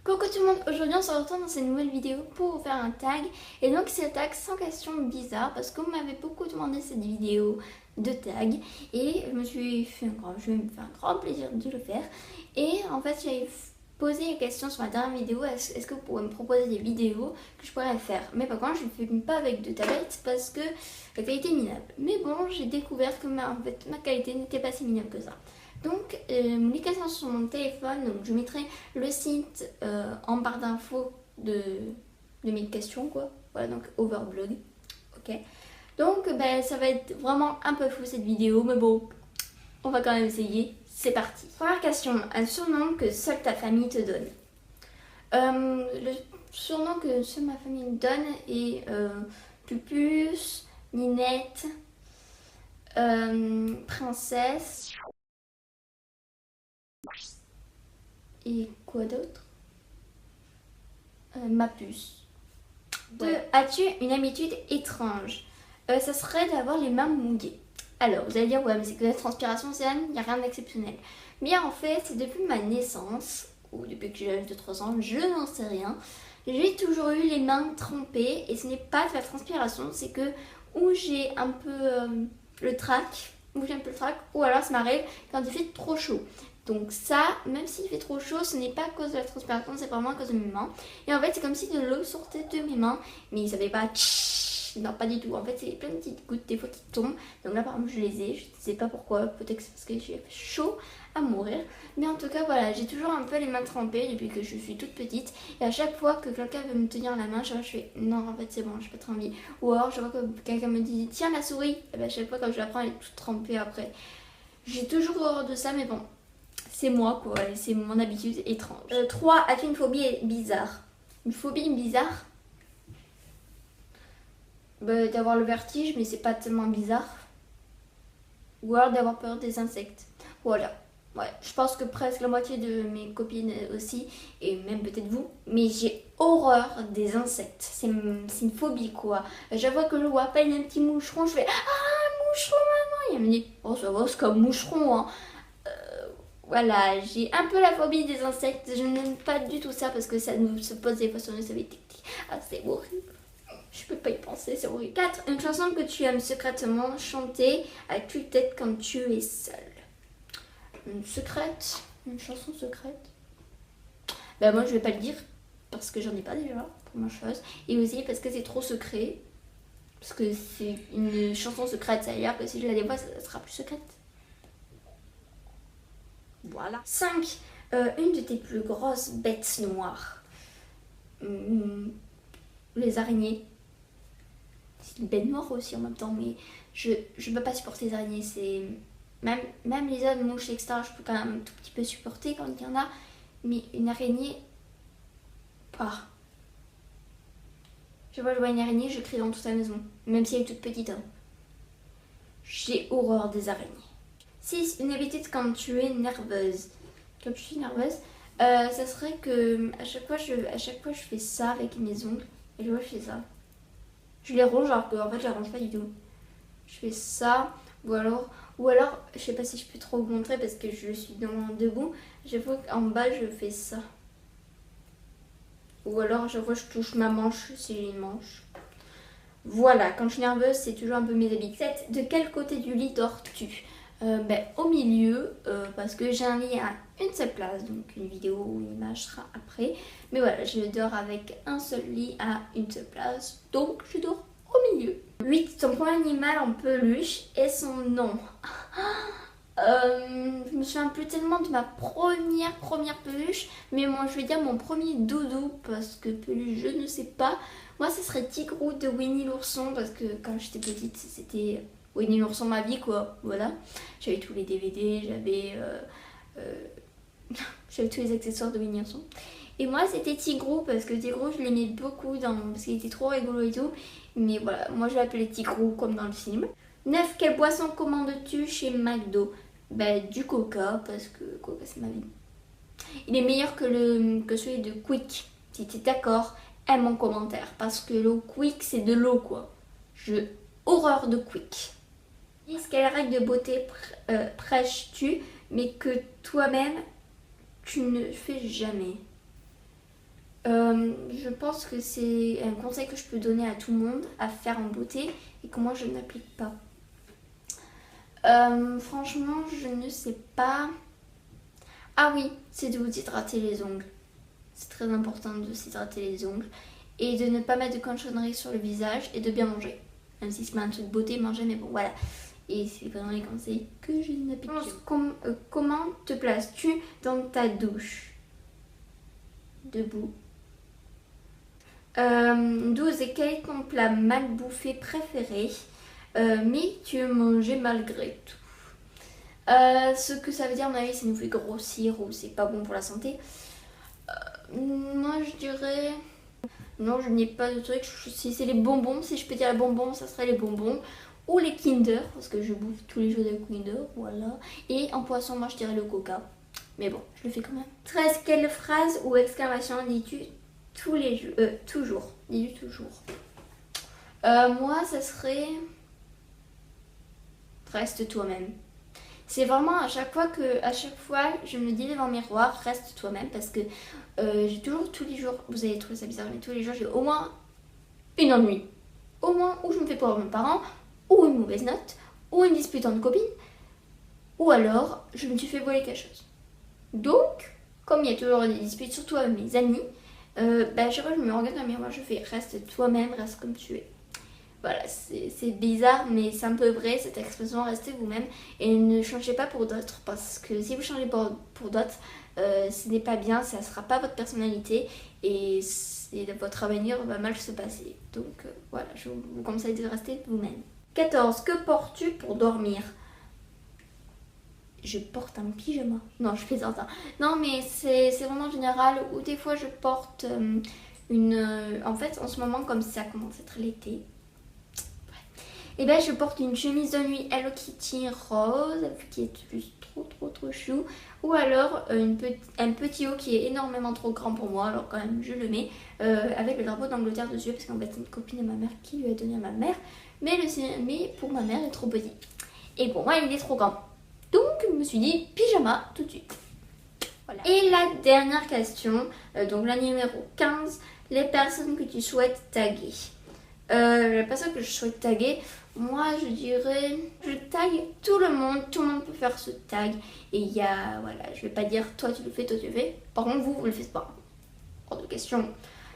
Coucou tout le monde, aujourd'hui on se retrouve dans cette nouvelle vidéo pour vous faire un tag. Et donc c'est le tag sans questions bizarres parce que vous m'avez beaucoup demandé cette vidéo de tag. Et je me suis fait je vais me faire un grand plaisir de le faire. Et en fait j'avais posé la question sur ma dernière vidéo, est-ce que vous pourrez me proposer des vidéos que je pourrais faire. Mais par contre je ne filme pas avec de tablette parce que la qualité est minable. Mais bon, j'ai découvert que ma qualité n'était pas si minable que ça. Donc, les questions sur mon téléphone, donc je mettrai le site en barre d'infos de mes questions, quoi. Voilà, donc Overblog. Ok. Donc, ça va être vraiment un peu fou cette vidéo, mais bon, on va quand même essayer. C'est parti. Première question, un surnom que seule ta famille te donne. Le surnom que seule ma famille me donne est Pupus, Ninette, Princesse. Et quoi d'autre? Ma puce. Ouais. As-tu une habitude étrange? Ça serait d'avoir les mains mouillées. Alors, vous allez dire, ouais, mais c'est que la transpiration, c'est il n'y a rien d'exceptionnel. Mais en fait, c'est depuis ma naissance, ou depuis que j'ai l'âge de 3 ans, je n'en sais rien. J'ai toujours eu les mains trempées, et ce n'est pas de la transpiration, c'est que où j'ai un peu le trac, ou alors ça m'arrive quand il fait trop chaud. Donc ça, même s'il fait trop chaud, ce n'est pas à cause de la transpiration, c'est vraiment à cause de mes mains. Et en fait, c'est comme si de l'eau sortait de mes mains, mais ça fait pas tch, non, pas du tout. En fait, c'est plein de petites gouttes des fois qui tombent. Donc là, par exemple, je les ai, je ne sais pas pourquoi, peut-être que c'est parce que j'ai chaud à mourir. Mais en tout cas, voilà, j'ai toujours un peu les mains trempées depuis que je suis toute petite. Et à chaque fois que quelqu'un veut me tenir la main, je fais non, en fait, c'est bon, je peux pas envie. Ou alors, je vois que quelqu'un me dit tiens la souris. Et bien, à chaque fois, quand je la prends, elle est toute trempée après. J'ai toujours horreur de ça, mais bon. C'est moi quoi, et c'est mon habitude étrange. 3. As-tu une phobie bizarre? Une phobie bizarre? D'avoir le vertige, mais c'est pas tellement bizarre. Ou alors d'avoir peur des insectes. Voilà. Ouais, je pense que presque la moitié de mes copines aussi, et même peut-être vous. Mais j'ai horreur des insectes. C'est une phobie quoi. Chaque fois que je vois à peine un petit moucheron, je fais ah moucheron maman. Et elle me dit oh ça va c'est comme moucheron hein. Voilà, j'ai un peu la phobie des insectes. Je n'aime pas du tout ça parce que ça nous se pose des fois sur nous, ça fait tic-tic. Ah, c'est horrible. Je peux pas y penser, c'est horrible. 4. Une chanson que tu aimes secrètement chanter à tue-tête quand tu es seule. Une secrète? Une chanson secrète? Moi je vais pas le dire parce que j'en ai pas déjà, première chose. Et aussi parce que c'est trop secret. Parce que c'est une chanson secrète, ça veut dire que si je la dévoile, ça sera plus secrète. Voilà. 5. Une de tes plus grosses bêtes noires. Les araignées. C'est une bête noire aussi en même temps, mais je peux pas supporter les araignées. C'est même les autres mouches, etc. Je peux quand même un tout petit peu supporter quand il y en a, mais une araignée, pas. Je vois une araignée, je crie dans toute la maison, même si elle est toute petite. Hein. J'ai horreur des araignées. 6. Une habitude quand tu es nerveuse. Quand je suis nerveuse, ça serait que à chaque fois je fais ça avec mes ongles. Et je fais ça. Je les ronge alors qu'en fait je les ronge pas du tout. Je fais ça. Ou alors, je sais pas si je peux trop vous montrer parce que je suis debout. Chaque fois qu'en bas je fais ça. Ou alors chaque fois je touche ma manche si j'ai une manche. Voilà, quand je suis nerveuse, c'est toujours un peu mes habitudes. 7. De quel côté du lit dors-tu? Au milieu, parce que j'ai un lit à une seule place, donc une vidéo ou une image sera après. Mais voilà, je dors avec un seul lit à une seule place, donc je dors au milieu. 8. Ton premier animal en peluche et son nom. Je me souviens plus tellement de ma première peluche, mais moi je vais dire mon premier doudou parce que peluche je ne sais pas. Moi ce serait Tigrou de Winnie l'ourson parce que quand j'étais petite c'était Winnie l'ourson ma vie quoi, voilà. J'avais tous les DVD, j'avais tous les accessoires de Winnie l'ourson. Et moi c'était Tigrou parce que Tigrou je l'aimais beaucoup parce qu'il était trop rigolo et tout. Mais voilà, moi je l'appelais Tigrou comme dans le film. 9. Quelle boisson commandes-tu chez McDo? Du coca, parce que coca c'est ma vie. Il est meilleur que celui de Quick. Si tu es d'accord, aime mon commentaire. Parce que l'eau Quick c'est de l'eau quoi. Horreur de Quick. 10. Quelle règle de beauté prêches-tu mais que toi-même tu ne fais jamais? Je pense que c'est un conseil que je peux donner à tout le monde à faire en beauté et que moi je n'applique pas. Franchement, je ne sais pas. Ah oui, c'est de vous hydrater les ongles. C'est très important de s'hydrater les ongles et de ne pas mettre de cochonneries sur le visage et de bien manger. Même si c'est pas un truc beauté, manger, mais bon, voilà. Et c'est vraiment les conseils que je n'applique pas. Comment te places-tu dans ta douche? Debout. 12. Et quel est ton plat mal bouffé préféré, mais tu veux manger malgré tout? Ce que ça veut dire, à mon avis, c'est nous fait grossir ou c'est pas bon pour la santé. Moi, je dirais... Non, je n'ai pas de truc. Si c'est les bonbons, si je peux dire les bonbons, ça serait les bonbons. Ou les Kinder, parce que je bouffe tous les jours des Kinder, voilà. Et en poisson, moi, je dirais le Coca. Mais bon, je le fais quand même. 13. Quelle phrase ou exclamation dis-tu tous les jours toujours. Dis-tu toujours. Moi, ça serait... Reste toi-même. C'est vraiment à chaque fois je me dis devant le miroir, reste toi-même, parce que j'ai toujours tous les jours, vous allez trouver ça bizarre, mais tous les jours j'ai au moins une ennui. Au moins où je me fais peur par mes parents, ou une mauvaise note, ou une dispute entre copines, ou alors je me suis fait voler quelque chose. Donc, comme il y a toujours des disputes, surtout avec mes amis, chaque fois je me regarde dans le miroir, je fais reste toi-même, reste comme tu es. Voilà, c'est bizarre, mais c'est un peu vrai, cette expression, restez vous-même et ne changez pas pour d'autres, parce que si vous changez pour d'autres, ce n'est pas bien, ça ne sera pas votre personnalité et votre avenir va mal se passer. Donc voilà, je vous conseille de rester vous-même. 14. Que portes-tu pour dormir? Je porte un pyjama. Non, je plaisante. Non, mais c'est vraiment général, ou des fois je porte en fait, en ce moment, comme ça commence à être l'été, et ben je porte une chemise de nuit Hello Kitty rose qui est juste trop chou, ou alors un petit haut qui est énormément trop grand pour moi, alors quand même je le mets avec le drapeau d'Angleterre dessus, parce qu'en fait c'est une copine de ma mère qui lui a donné à ma mère, mais pour ma mère il est trop petit et pour moi il est trop grand, donc je me suis dit pyjama tout de suite. Voilà. Et la dernière question, donc la numéro 15, les personnes que tu souhaites taguer. La personne que je souhaite taguer, moi je dirais, je tag tout le monde peut faire ce tag. Et il y a, voilà, je vais pas dire toi tu le fais, toi tu le fais. Par contre vous le faites pas. Hors de question.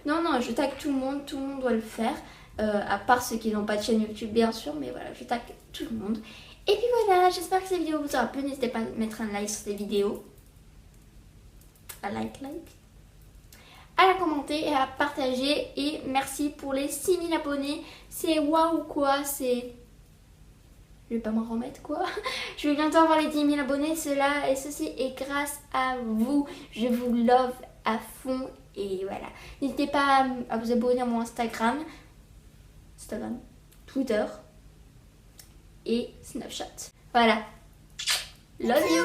Non, je tag tout le monde doit le faire. À part ceux qui n'ont pas de chaîne YouTube bien sûr, mais voilà, je tag tout le monde. Et puis voilà, j'espère que cette vidéo vous aura plu. N'hésitez pas à mettre un like sur cette vidéo. À like. À la commenter et à partager, et merci pour les 6000 abonnés, c'est waouh quoi, c'est... Je vais pas m'en remettre quoi. Je vais bientôt avoir les 10 000 abonnés, ceci est grâce à vous, je vous love à fond et voilà. N'hésitez pas à vous abonner à mon Instagram, Twitter et Snapchat. Voilà. Love you.